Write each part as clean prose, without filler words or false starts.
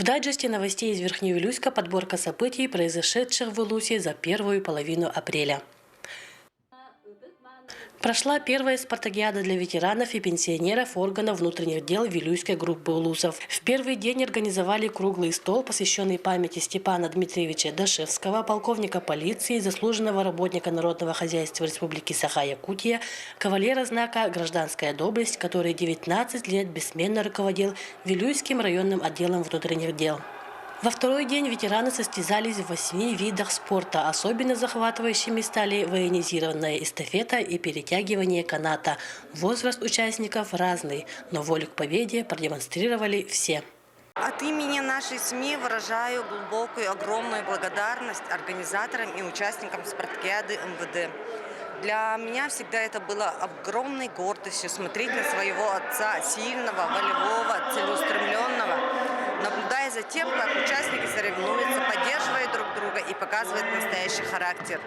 В дайджесте новостей из Верхневилюйска подборка событий, произошедших в Улусе за первую половину апреля. Прошла первая спартакиада для ветеранов и пенсионеров органов внутренних дел Вилюйской группы улусов. В первый день организовали круглый стол, посвященный памяти Степана Дмитриевича Дашевского, полковника полиции, заслуженного работника народного хозяйства Республики Саха-Якутия, кавалера знака «Гражданская доблесть», который 19 лет бессменно руководил Вилюйским районным отделом внутренних дел. Во второй день ветераны состязались в 8 видах спорта. Особенно захватывающими стали военизированная эстафета и перетягивание каната. Возраст участников разный, но волю к победе продемонстрировали все. От имени нашей СМИ выражаю глубокую, огромную благодарность организаторам и участникам спартакиады МВД. Для меня всегда это было огромной гордостью смотреть на своего отца, сильного, волевого, целеустремленного, наблюдая за тем, как участники соревнуются, поддерживают друг друга и показывают настоящий характер.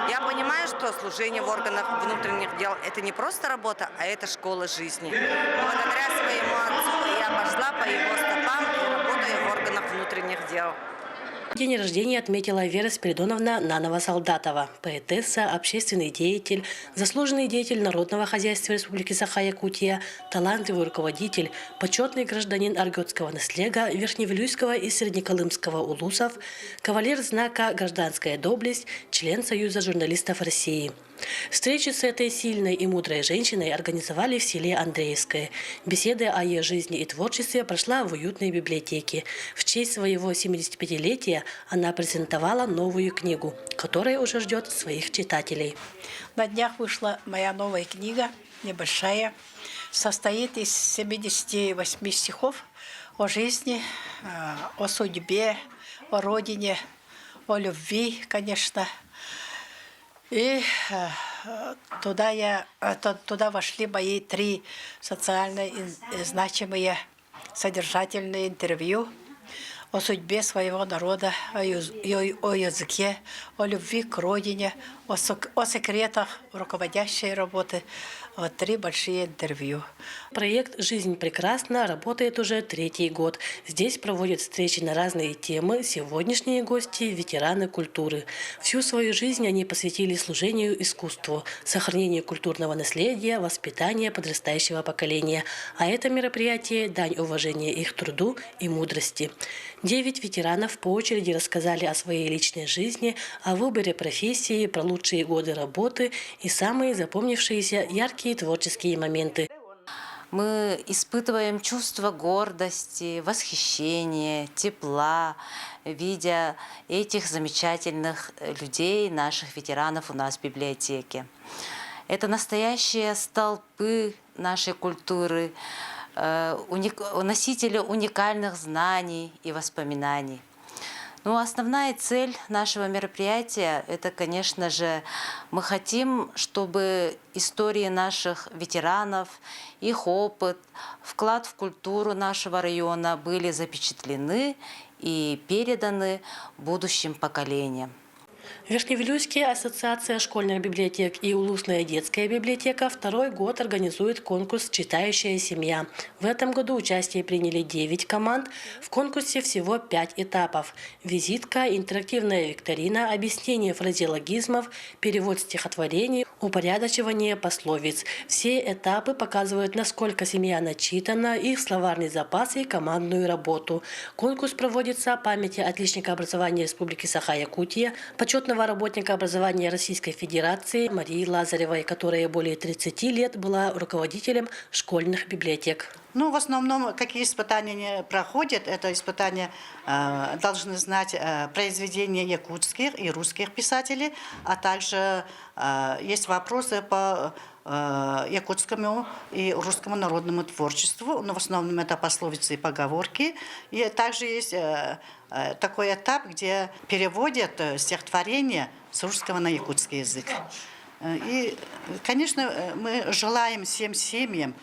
Я понимаю, что служение в органах внутренних дел – это не просто работа, а это школа жизни. Благодаря своему отцу я пошла по его стопам и работаю в органах внутренних дел. День рождения отметила Вера Спиридоновна Нанова-Солдатова, поэтесса, общественный деятель, заслуженный деятель народного хозяйства Республики Саха-Якутия, талантливый руководитель, почетный гражданин аргетского наслега, Верхневилюйского и Среднеколымского улусов, кавалер знака «Гражданская доблесть», член Союза журналистов России. Встречу с этой сильной и мудрой женщиной организовали в селе Андреевское. Беседа о ее жизни и творчестве прошла в уютной библиотеке. В честь своего 75-летия она презентовала новую книгу, которая уже ждет своих читателей. На днях вышла моя новая книга, небольшая, состоит из 78 стихов о жизни, о судьбе, о родине, о любви, конечно. И туда вошли мои 3 социально значимые содержательные интервью о судьбе своего народа, о языке, о любви к родине, о секретах руководящей работы. Вот 3 большие интервью. Проект «Жизнь прекрасна» работает уже 3-й год. Здесь проводят встречи на разные темы. Сегодняшние гости – ветераны культуры. Всю свою жизнь они посвятили служению искусству, сохранению культурного наследия, воспитанию подрастающего поколения. А это мероприятие – дань уважения их труду и мудрости. 9 ветеранов по очереди рассказали о своей личной жизни, о выборе профессии, про лучшие годы работы и самые запомнившиеся яркие творческие моменты. Мы испытываем чувство гордости, восхищения, тепла, видя этих замечательных людей, наших ветеранов у нас в библиотеке. Это настоящие столпы нашей культуры, носители уникальных знаний и воспоминаний. Ну, основная цель нашего мероприятия – это, конечно же, мы хотим, чтобы истории наших ветеранов, их опыт, вклад в культуру нашего района были запечатлены и переданы будущим поколениям. В Верхневилюйске Ассоциация школьных библиотек и Улусная детская библиотека 2-й год организует конкурс «Читающая семья». В этом году участие приняли 9 команд. В конкурсе всего 5 этапов. Визитка, интерактивная викторина, объяснение фразеологизмов, перевод стихотворений, упорядочивание пословиц. Все этапы показывают, насколько семья начитана, их словарный запас и командную работу. Конкурс проводится в памяти отличника образования Республики Саха-Якутия, почетного работника образования Российской Федерации Марии Лазаревой, которая более 30 лет была руководителем школьных библиотек. Ну, в основном, какие испытания проходят, это испытания должны знать произведения якутских и русских писателей, а также есть вопросы по якутскому и русскому народному творчеству, но в основном это пословицы и поговорки. И также есть такой этап, где переводят стихотворения с русского на якутский язык. И, конечно, мы желаем всем семьям,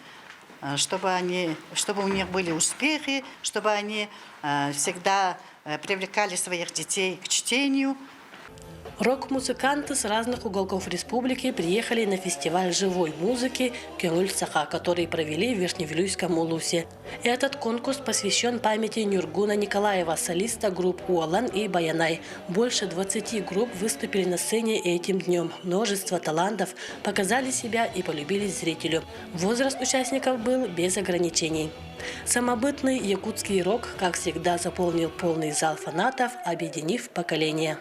чтобы у них были успехи, чтобы они всегда привлекали своих детей к чтению. Рок-музыканты с разных уголков республики приехали на фестиваль живой музыки «Көңіл Саха», который провели в Верхневилюйском Улусе. Этот конкурс посвящен памяти Нюргуна Николаева, солиста групп «Уолан» и «Баянай». Больше 20 групп выступили на сцене этим днем. Множество талантов показали себя и полюбились зрителю. Возраст участников был без ограничений. Самобытный якутский рок, как всегда, заполнил полный зал фанатов, объединив поколения.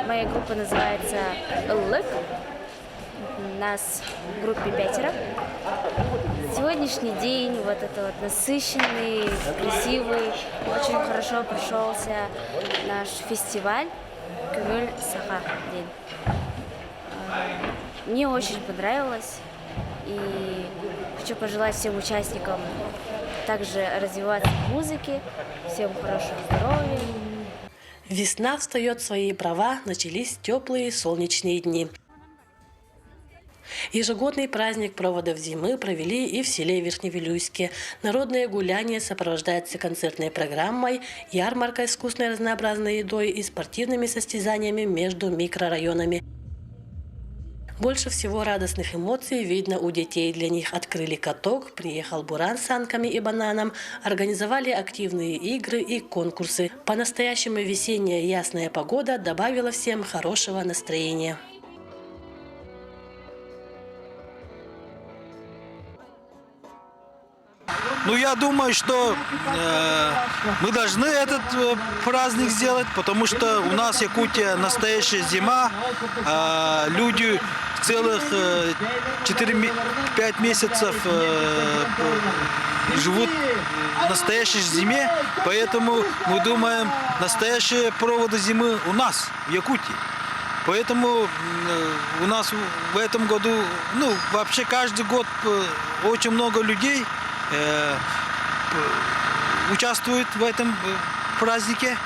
Моя группа называется «Лык». Нас в группе 5. Сегодняшний день вот это вот насыщенный, красивый, очень хорошо прошелся наш фестиваль «Көңіл Саха» день. Мне очень понравилось, и хочу пожелать всем участникам также развиваться в музыке, всем хорошего здоровья. Весна встает в свои права, начались теплые солнечные дни. Ежегодный праздник проводов зимы провели и в селе Верхневилюйске. Народное гуляние сопровождается концертной программой, ярмаркой с вкусной разнообразной едой и спортивными состязаниями между микрорайонами. Больше всего радостных эмоций видно у детей. Для них открыли каток, приехал буран с санками и бананом, организовали активные игры и конкурсы. По-настоящему весенняя ясная погода добавила всем хорошего настроения. Ну, я думаю, что мы должны этот праздник сделать, потому что у нас Якутия настоящая зима. Люди целых 4-5 месяцев живут в настоящей зиме, поэтому мы думаем, настоящие проводы зимы у нас, в Якутии. Поэтому у нас в этом году, ну, вообще каждый год очень много людей участвуют в этом празднике.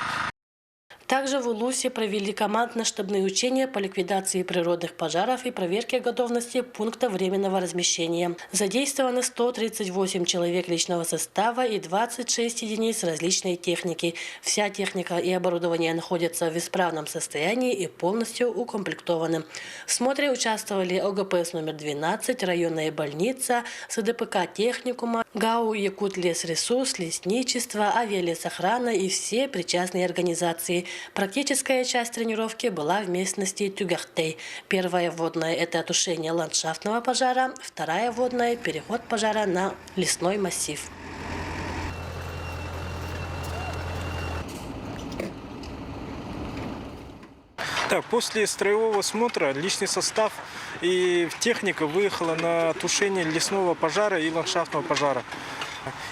Также в Улусе провели командно-штабные учения по ликвидации природных пожаров и проверке готовности пункта временного размещения. Задействовано 138 человек личного состава и 26 единиц различной техники. Вся техника и оборудование находятся в исправном состоянии и полностью укомплектованы. В смотре участвовали ОГПС номер 12, районная больница, СДПК техникума, ГАУ Якутлесресурс, лесничество, авиалесохрана и все причастные организации. Практическая часть тренировки была в местности Тюгахтей. Первая вводная – это тушение ландшафтного пожара, вторая вводная – переход пожара на лесной массив. Так, после строевого смотра личный состав и техника выехала на тушение лесного пожара и ландшафтного пожара.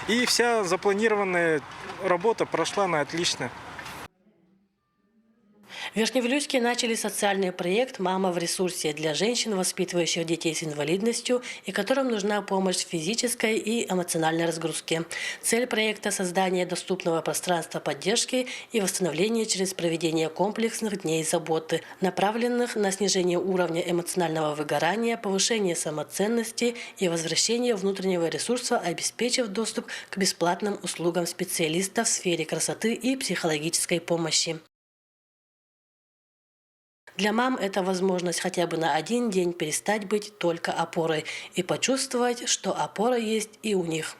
И вся запланированная работа прошла на отлично. В Верхневилюйске начали социальный проект «Мама в ресурсе» для женщин, воспитывающих детей с инвалидностью и которым нужна помощь в физической и эмоциональной разгрузке. Цель проекта – создание доступного пространства поддержки и восстановления через проведение комплексных дней заботы, направленных на снижение уровня эмоционального выгорания, повышение самоценности и возвращение внутреннего ресурса, обеспечив доступ к бесплатным услугам специалистов в сфере красоты и психологической помощи. Для мам это возможность хотя бы на один день перестать быть только опорой и почувствовать, что опора есть и у них.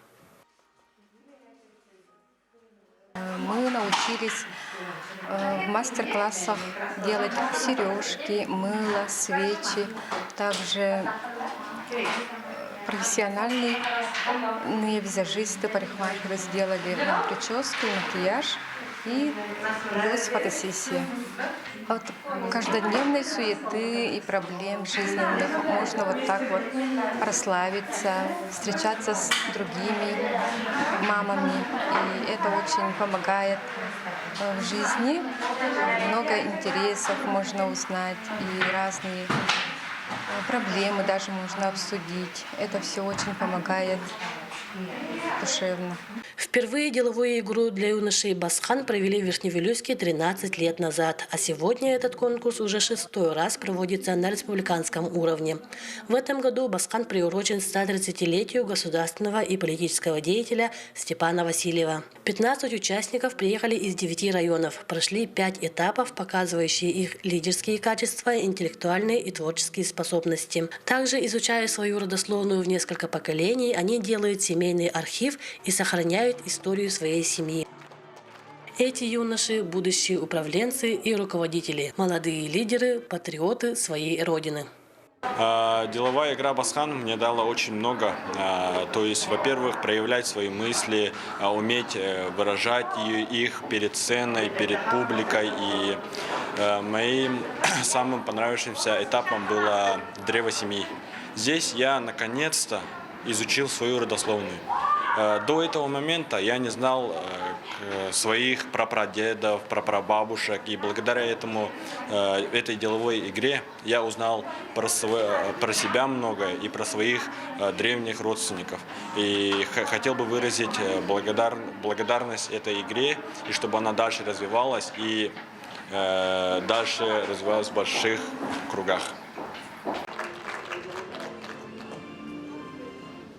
Мы научились в мастер-классах делать сережки, мыло, свечи, также профессиональные визажисты, парикмахеры сделали нам прическу, макияж и плюс фотосессия. От каждодневной суеты и проблем жизненных можно вот так вот расслабиться, встречаться с другими мамами. И это очень помогает в жизни. Много интересов можно узнать и разные проблемы даже можно обсудить. Это все очень помогает душевно. Впервые деловую игру для юношей «Басхан» провели в Верхневилюйске 13 лет назад, а сегодня этот конкурс уже 6-й раз проводится на республиканском уровне. В этом году «Басхан» приурочен 130-летию государственного и политического деятеля Степана Васильева. 15 участников приехали из 9 районов, прошли 5 этапов, показывающие их лидерские качества, интеллектуальные и творческие способности. Также, изучая свою родословную в несколько поколений, они делают семейный архив и сохраняют историю своей семьи. Эти юноши – будущие управленцы и руководители, молодые лидеры, патриоты своей родины. Деловая игра «Басхан» мне дала очень много. То есть, во-первых, проявлять свои мысли, уметь выражать их перед сценой, перед публикой. И моим самым понравившимся этапом было древо семьи. Здесь я наконец-то изучил свою родословную. До этого момента я не знал своих прапрадедов, прапрабабушек, и благодаря этой деловой игре я узнал про себя многое и про своих древних родственников. И хотел бы выразить благодарность этой игре, и чтобы она дальше развивалась и дальше развивалась в больших кругах.